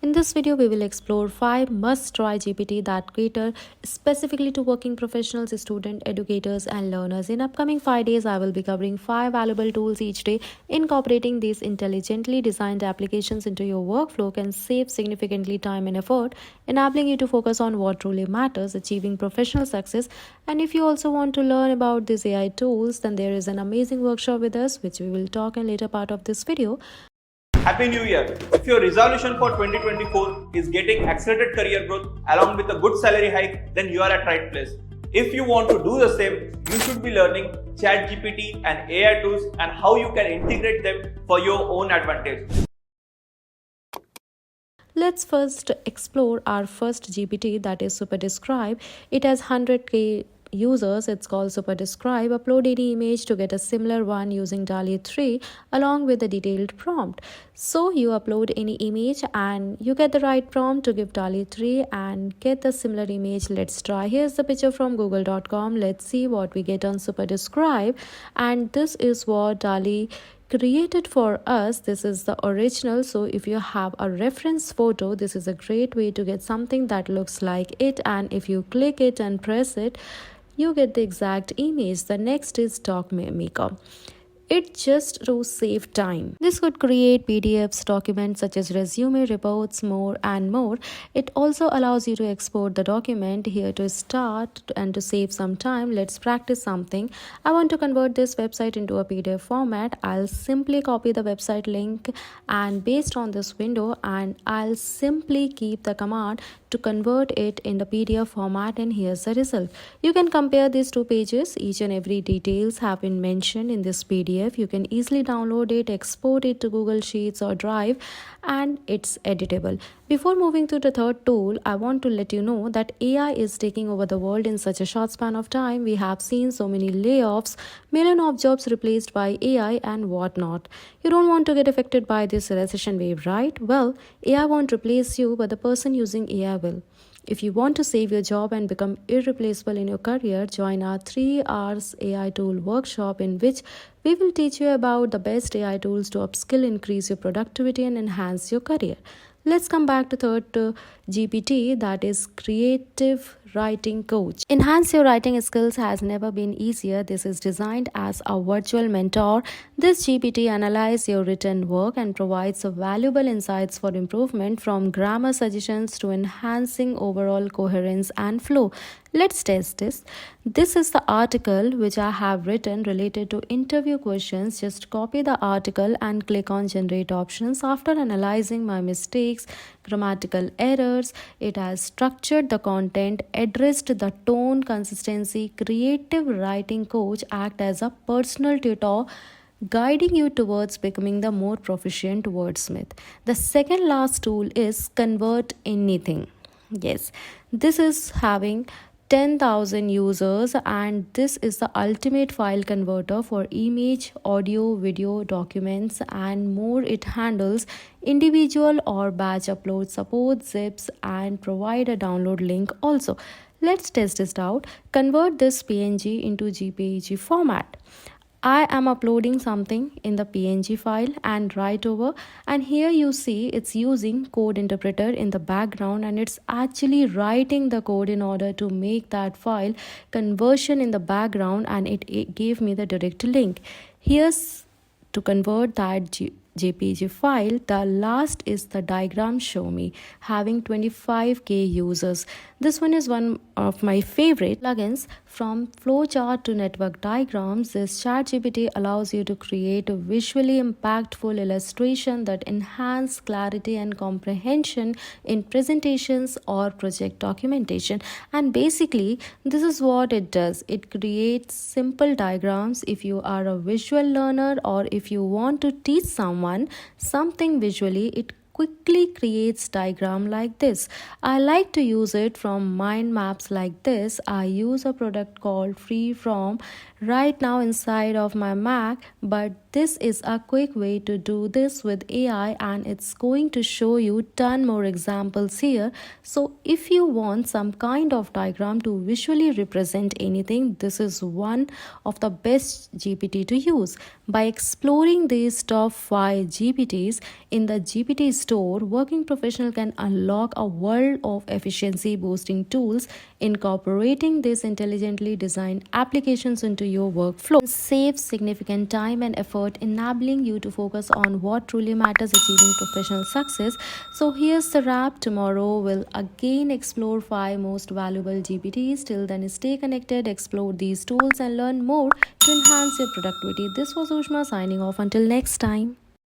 In this video, we will explore 5 must-try GPT that cater specifically to working professionals, students, educators, and learners. In upcoming 5 days, I will be covering 5 valuable tools each day. Incorporating these intelligently designed applications into your workflow can save significantly time and effort, enabling you to focus on what truly matters, achieving professional success. And if you also want to learn about these AI tools, then there is an amazing workshop with us, which we will talk in later part of this video. Happy New Year! If your resolution for 2024 is getting accelerated career growth along with a good salary hike, then you are at right place. If you want to do the same, you should be learning ChatGPT and AI tools and how you can integrate them for your own advantage. Let's first explore our first GPT, that is SuperDescribe. It has 100k users. It's called SuperDescribe. Upload any image to get a similar one using DALL-E 3 along with a detailed prompt. So you upload any image and you get the right prompt to give DALL-E 3 and get the similar image. Let's try. Here's the picture from google.com. Let's see what we get on SuperDescribe. And this is what DALL-E created for us. This is the original, so if you have a reference photo, this is a great way to get something that looks like it, and if you click it and press it, you get the exact image. The next is Doc Maker. It just to save time. This could create PDFs, documents such as resume, reports, more and more. It also allows you to export the document. Here to start and to save some time, let's practice something. I want to convert this website into a PDF format. I'll simply copy the website link and based on this window, and I'll simply keep the command to convert it in the PDF format, and here's the result. You can compare these two pages. Each and every details have been mentioned in this PDF. You can easily download it, export it to Google Sheets or Drive, and it's editable. Before moving to the third tool, I want to let you know that AI is taking over the world in such a short span of time. We have seen so many layoffs, millions of jobs replaced by AI and whatnot. You don't want to get affected by this recession wave, right? Well, AI won't replace you, but the person using AI will. If you want to save your job and become irreplaceable in your career, join our 3 hours AI tool workshop, in which we will teach you about the best AI tools to upskill, increase your productivity, and enhance your career. Let's come back to third GPT, that is Creative Writing Coach. Enhance your writing skills has never been easier. This is designed as a virtual mentor. This GPT analyzes your written work and provides valuable insights for improvement, from grammar suggestions to enhancing overall coherence and flow. Let's test this. This is the article which I have written related to interview questions. Just copy the article and click on generate options. After analyzing my mistakes, grammatical errors, it has structured the content, addressed the tone, consistency. Creative Writing Coach act as a personal tutor, guiding you towards becoming the more proficient wordsmith. The second last tool is Convert Anything. Yes, this is having 10,000 users, and this is the ultimate file converter for image, audio, video, documents, and more. It handles individual or batch uploads, supports zips, and provide a download link also. Let's test this out. Convert this PNG into JPEG format. I am uploading something in the PNG file and right over, and here you see it's using code interpreter in the background, and it's actually writing the code in order to make that file conversion in the background, and it gave me the direct link. Here's to convert that JPG file. The last is the diagram show me, having 25k users. This one is one of my favorite plugins. From flowchart to network diagrams, this ChatGPT allows you to create a visually impactful illustration that enhance clarity and comprehension in presentations or project documentation. And basically, this is what it does. It creates simple diagrams. If you are a visual learner or if you want to teach someone something visually, it quickly creates diagram like this. I like to use it from mind maps like this. I use a product called Freeform right now inside of my Mac, but this is a quick way to do this with AI, and it's going to show you ton more examples here. So if you want some kind of diagram to visually represent anything, this is one of the best GPT to use. By exploring these top 5 GPTs in the GPT store, working professional can unlock a world of efficiency boosting tools. Incorporating these intelligently designed applications into your workflow saves significant time and effort, enabling you to focus on what truly matters, achieving professional success. So here's the wrap. Tomorrow we'll again explore 5 most valuable GPTs. Till then, stay connected, explore these tools, and learn more to enhance your productivity. This was Ushma signing off. Until next time.